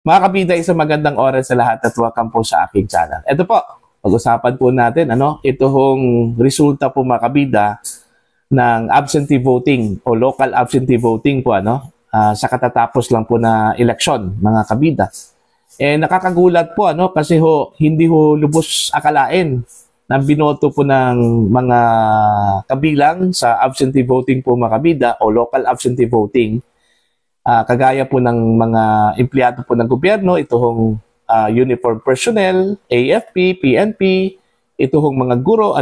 Mga kabida, isang magandang oras sa lahat at welcome po sa aking channel. Ito po, pag-usapan po natin, ito hong resulta po mga kabida ng absentee voting o local absentee voting po, sa katatapos lang po na eleksyon, mga kabida. Nakakagulat po, kasi hindi lubos akalain na binoto po ng mga kabilang sa absentee voting po mga kabida o local absentee voting. Kagaya po ng mga empleyado po ng gobyerno, ito hong uniform personnel, AFP, PNP, ito hong mga guro,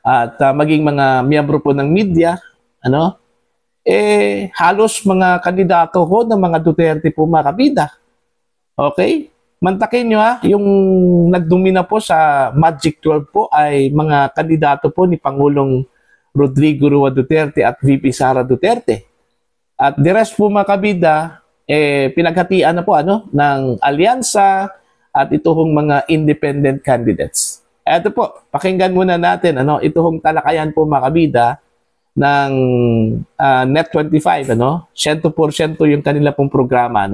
at maging mga miyembro po ng media, halos mga kandidato ho ng mga Duterte po mga kabida. Okay? Mantakin nyo yung nagdumina po sa Magic 12 po ay mga kandidato po ni Pangulong Rodrigo Roa Duterte at VP Sara Duterte. At the rest po mga kabida, pinaghatian na po ng alyansa at ito hong mga independent candidates. Ito po, pakinggan muna natin, ito hong talakayan po mga kabida ng Net25, 100% yung kanila pong programa,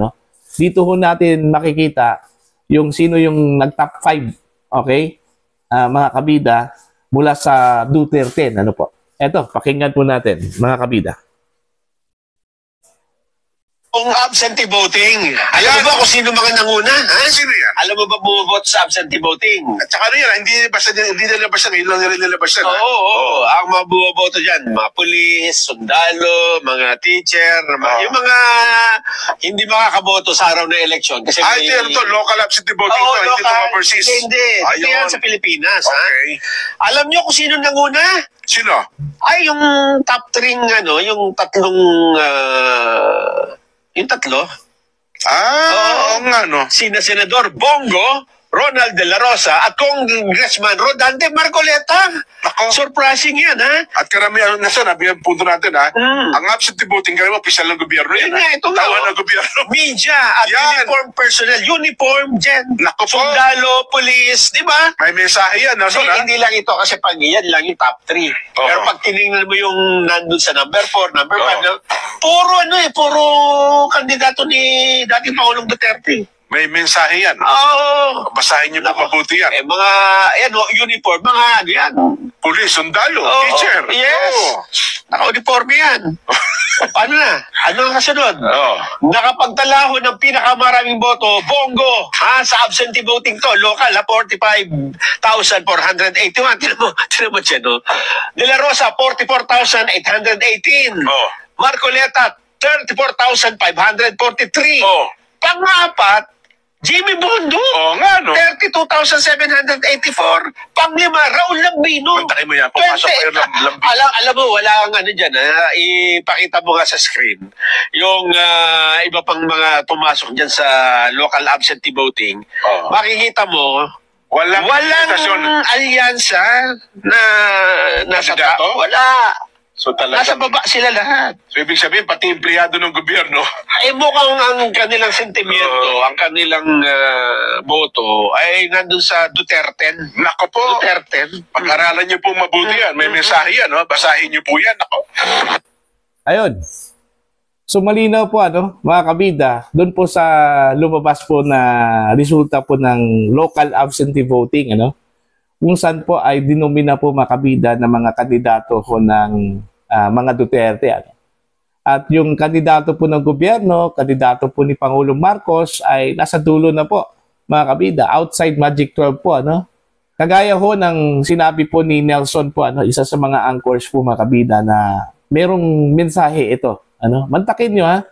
Dito ho natin makikita yung sino yung nag-top 5, okay? Mga kabida mula sa Duterte, po. Ito, pakinggan po natin, mga kabida. Kung absentee voting, alam mo ba kung sino mga nanguna? Ha? Sino yan? Alam mo ba bumoboto sa absentee voting? At saka yan, hindi nilabas yan, ngayon lang nila nilabas yan. Oo. Ang mga bumoboto dyan, mga pulis, sundalo, mga teacher, yung mga hindi makakaboto sa araw ng eleksyon. Kasi ito, local absentee voting to, hindi to overseas. Hindi. Ito yan sa Pilipinas. Okay. Alam nyo kung sino nanguna? Sino? Ay, yung top 3, yung tatlong... yung tatlo? Oo nga, Sina Senador Bongo, Ronald De La Rosa, at Congressman Rodante Marcoleta. Ako. Surprising yan, ha? At karamihan na sa yung punto natin, ang absentee voting, kaya opisyal ng gobyerno yan, Ito nga, tawa ng gobyerno. Media at uniform personnel, uniform, Nako po. sundalo, police, di ba? May mensahe yan, Hindi lang ito kasi pag yan lang yung top 3. Pero pag tinignan mo yung nandun sa number 4, number 5, puro kandidato ni dating Pangulong Duterte. May mensahe yan. Oo. Basahin niyo po mabuti yan. Mga, uniform, mga yan. Pulis, sundalo, teacher. Yes. Naka-uniforme yan. Paano na? Ano ang kasunod? Nakapagtala ho ng pinakamaraming boto, Bongo, sa absentee voting to, local, 45,481. Tinan mo siya, De La Rosa, 44,818. Marcoleta, 34,543. Pang-apat, Jimmy Bondo, 32,784. Pang-lima, Raul Lambino. Puntakin mo yan, pumasok kayo Lambino. Alam mo, wala kang dyan, ipakita mo nga sa screen. Yung iba pang mga pumasok dyan sa local absentee voting, makikita mo, walang alyansa na nasa wala. So, nasa baba sila lahat. So, ibig sabihin, pati empleyado ng gobyerno. Mukhang ang kanilang sentimiento, ang kanilang boto, ay nandun sa Duterte. Nako po. Duterte. Pag-aralan niyo po mabuti yan. May mensahe yan, basahin niyo po yan. Nako. Ayun. So, malinaw po, mga kabida, doon po sa lumabas po na resulta po ng local absentee voting, kung saan po ay dinomina po mga kabida ng mga kandidato ho ng mga Duterte. At yung kandidato po ng gobyerno, kandidato po ni Pangulong Marcos ay nasa dulo na po mga kabida, outside Magic 12 po. Kagaya ho ng sinabi po ni Nelson po, isa sa mga anchors po mga kabida na merong mensahe ito. Mantakin nyo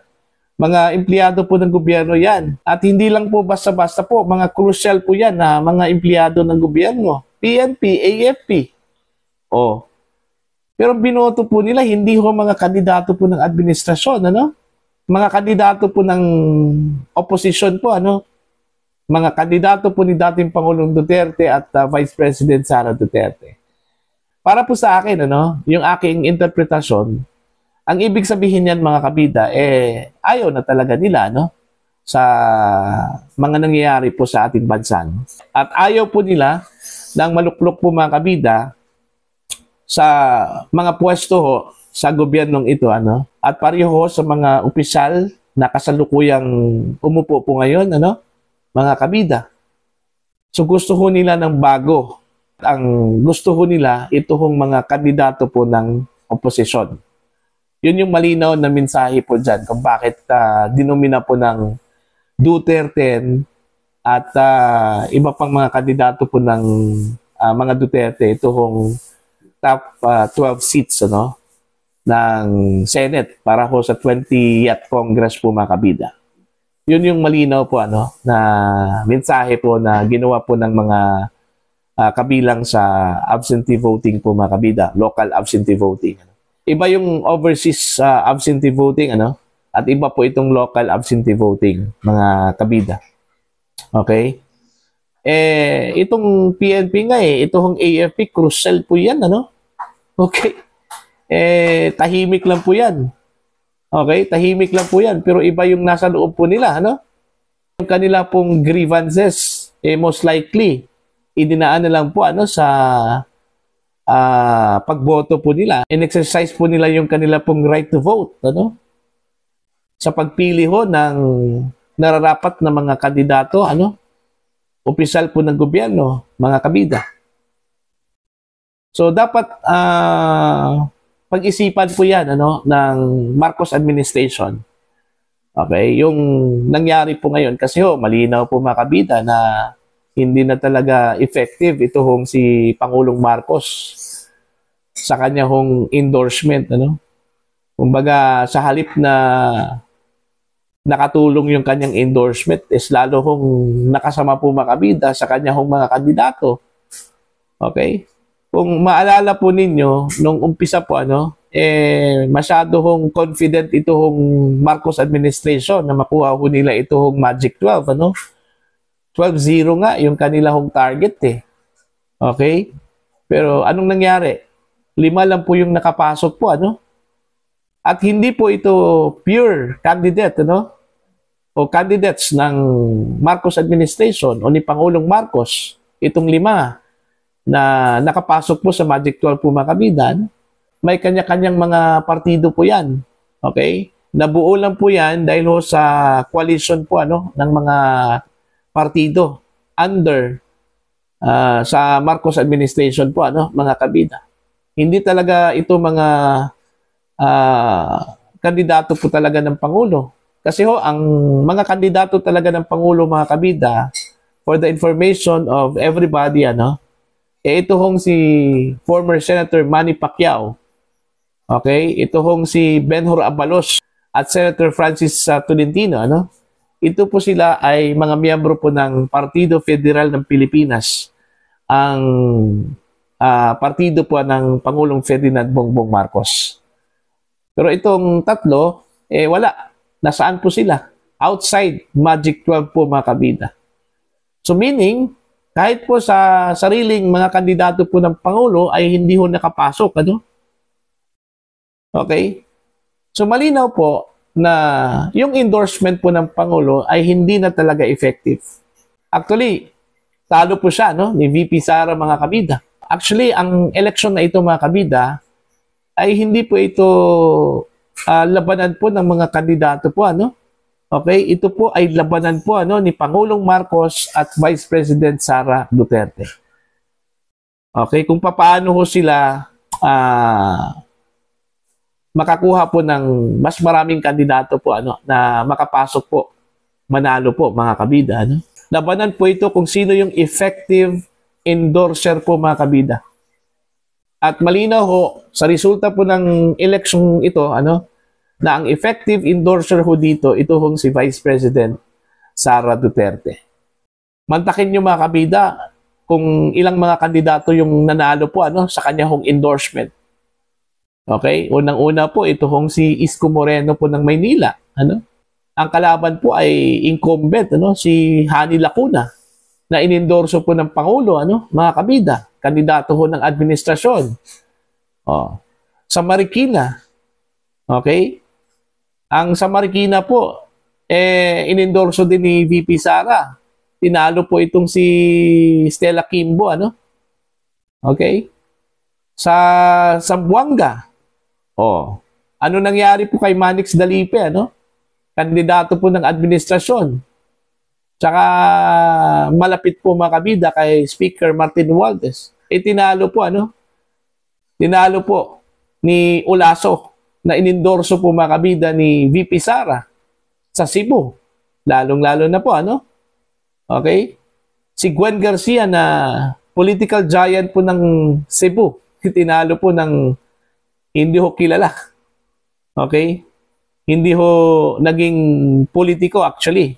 mga empleyado po ng gobyerno yan. At hindi lang po basta-basta po, mga crucial po yan na mga empleyado ng gobyerno. PNP, AFP. Pero binoto po nila, hindi ho mga kandidato po ng administrasyon, Mga kandidato po ng opposition po, Mga kandidato po ni dating Pangulong Duterte at Vice President Sara Duterte. Para po sa akin, yung aking interpretasyon, ang ibig sabihin yan mga kabida, ayaw na talaga nila, sa mga nangyayari po sa ating bansa. At ayaw po nila ng maluklok po mga kabida sa mga pwesto ho sa gobyernong ito, at pareho sa mga opisyal na kasalukuyang umupo po ngayon, ano, mga kabida. So gusto ho nila ng bago. Ang gusto ho nila, ito hong mga kandidato po ng oposisyon. Yun yung malinaw na mensahe po dyan kung bakit dinomina po ng Duterte at iba pang mga kandidato po ng mga Duterte, ito hong top 12 seats, ano, ng Senate para ho sa 20th Congress po, mga kabida. Yun yung malinaw po, ano, na mensahe po na ginawa po ng mga kabilang sa absentee voting po, mga kabida, local absentee voting. Iba yung overseas absentee voting, ano, at iba po itong local absentee voting, mga kabida. Okay? Itong PNP nga itong AFP, crucial po yan, ano? Okay? Tahimik lang po yan. Okay? Tahimik lang po yan. Pero iba yung nasa loob po nila, ano? Yung kanila pong grievances, most likely, idinaan na lang po, ano, sa pagboto po nila. In-exercise po nila yung kanila pong right to vote, ano? Sa pagpili ho ng nararapat na mga kandidato, ano? Opisyal po ng gobyerno, mga kabida. So, dapat pag-isipan po yan, ano, ng Marcos administration. Okay? Yung nangyari po ngayon, kasi malinaw po, mga kabida, na hindi na talaga effective ito hong si Pangulong Marcos sa kanya hong endorsement, ano? Kumbaga, sa halip na nakatulong yung kanyang endorsement, is lalo hong nakasama po, mga kabida, sa kanya hong mga kandidato. Okay? Kung maalala po ninyo, nung umpisa po, ano, masyado hong confident ito hong Marcos administration na makuha ho nila ito hong Magic 12, ano? 12-0 nga yung kanila hong target, Okay? Pero anong nangyari? 5 lang po yung nakapasok po, ano? At hindi po ito pure candidate, ano? O candidates ng Marcos administration o ni Pangulong Marcos, itong 5 na nakapasok po sa Magic 12 po, mga kabida, may kanya-kanyang mga partido po yan. Okay? Nabuo lang po yan dahil ho sa coalition po, ano, ng mga partido under sa Marcos administration po, ano, mga kabida. Hindi talaga ito mga kandidato po talaga ng Pangulo. Kasi ho, ang mga kandidato talaga ng Pangulo, mga kabida, for the information of everybody, ano, ito hong si former Senator Manny Pacquiao. Okay? Ito hong si Benhur Abalos at Senator Francis Tolentino, ano? Ito po sila ay mga miyembro po ng Partido Federal ng Pilipinas. Ang partido po ng Pangulong Ferdinand Bongbong Marcos. Pero itong tatlo, wala. Nasaan po sila? Outside Magic 12 po, mga kabida. So meaning, kahit po sa sariling mga kandidato po ng Pangulo ay hindi ho nakapasok, ano? Okay? So malinaw po na yung endorsement po ng Pangulo ay hindi na talaga effective. Actually, talo po siya, no, ni VP Sara, mga kabida. Actually, ang election na ito, mga kabida, ay hindi po ito labanan po ng mga kandidato po, ano? Okay, ito po ay labanan po, ano, ni Pangulong Marcos at Vice President Sara Duterte. Okay, kung paano ho sila makakuha po ng mas maraming kandidato po, ano, na makapasok po, manalo po, mga kabida, ano? Labanan po ito kung sino yung effective endorser po, mga kabida. At malinaw ho sa resulta po ng election ito, ano, na ang effective endorser ho dito, ito hong si Vice President Sara Duterte. Mantakin nyo, mga kabida, kung ilang mga kandidato yung nanalo po, ano, sa kanya hong endorsement. Okay? Unang-una po, ito hong si Isko Moreno po ng Maynila. Ano? Ang kalaban po ay incumbent, ano, si Hani Lacuna, na inendorso po ng Pangulo, ano, mga kabida, kandidato ho ng administrasyon. Sa Marikina, okay? Ang sa Marikina po, inendorso din ni VP Sara. Tinalo po itong si Stella Kimbo, ano? Okay? Sa Zamboanga, ano nangyari po kay Manix Dalipe, ano? kandidato po ng administrasyon. Tsaka malapit po mga kabida kay Speaker Martin Romualdez. Tinalo po Tinalo po ni Olaso na inendorso po mga kabida ni VP Sara sa Cebu. Lalong-lalo na po Okay? Si Gwen Garcia na political giant po ng Cebu. Tinalo po ng hindi ho kilala. Okay? Hindi ho naging politiko actually.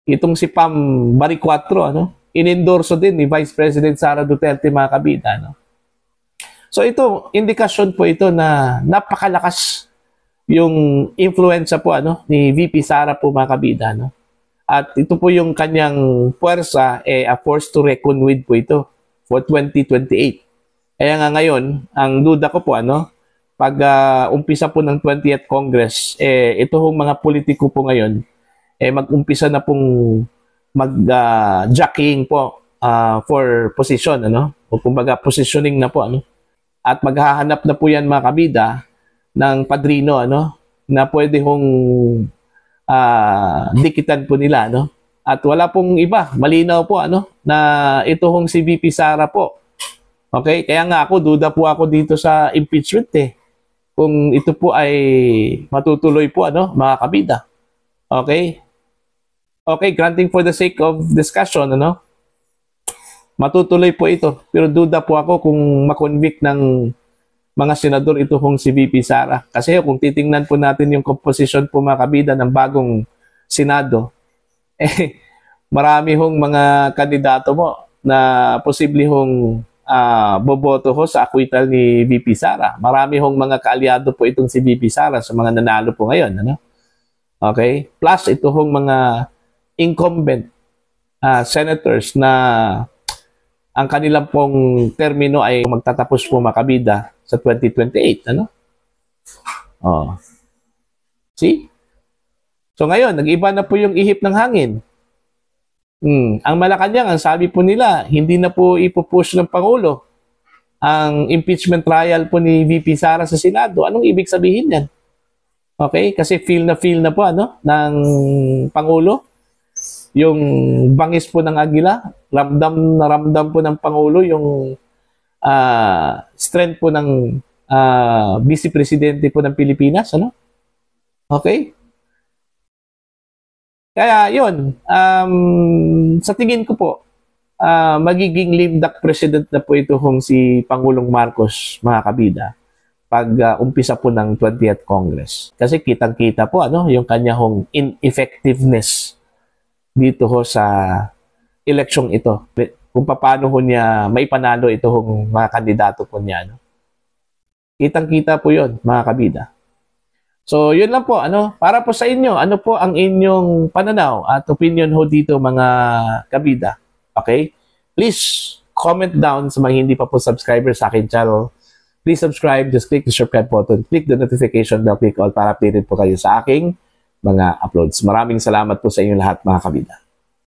Itong si Pam Baricuatro, inendorso din ni Vice President Sara Duterte mga kabida. So ito, indikasyon po ito na napakalakas yung influensya po ni VP Sara po mga kabida. At ito po yung kanyang puwersa, a force to reckon with po ito for 2028. Kaya nga ngayon, ang duda ko po, pag umpisa po ng 20th Congress, ito hong mga politiko po ngayon, mag-umpisa na pong mag-jockeying po for position, o kumbaga positioning na po, At maghahanap na po yan mga kabida ng padrino, na pwede hong dikitan po nila, At wala pong iba, malinaw po, na ito hong si VP Sara po. Okay? Kaya nga duda po ako dito sa impeachment kung ito po ay matutuloy po, mga kabida. Okay? Okay, granting for the sake of discussion, matutuloy po ito. Pero duda po ako kung makonvict ng mga senador ito hong si VP Sara. Kasi kung titingnan po natin yung composition po mga kabida ng bagong Senado, marami hong mga kandidato mo na posible hong boboto ho sa acquittal ni VP Sara. Marami hong mga kaalyado po itong si VP Sara sa mga nanalo po ngayon. Okay? Plus ito hong mga incumbent senators na ang kanilang pong termino ay magtatapos po mga kabida sa 2028. See? So ngayon, nag-iba na po yung ihip ng hangin. Ang Malacanang, ang sabi po nila, hindi na po ipupush ng Pangulo ang impeachment trial po ni VP Sara sa Senado. Anong ibig sabihin yan? Okay? Kasi feel na po ng Pangulo. Yung bangis po ng agila, ramdam na ramdam po ng Pangulo yung strength po ng Vice Presidente po ng Pilipinas. Okay? Kaya yun, sa tingin ko po, magiging lame duck president na po ito hong si Pangulong Marcos, mga kabida, pag umpisa po ng 20th Congress. Kasi kitang-kita po yung kanya hong ineffectiveness dito ho sa eleksyong ito. Kung paano ho niya maipanalo ito hong mga kandidato po niya. Kitang-kita po yun, mga kabida. So, yun lang po. Para po sa inyo, ano po ang inyong pananaw at opinion ho dito, mga kabida? Okay? Please comment down sa mga hindi pa po subscriber sa akin channel. Please subscribe. Just click the subscribe button. Click the notification bell. Click all para updated po kayo sa aking mga uploads. Maraming salamat po sa inyo lahat, mga kabida.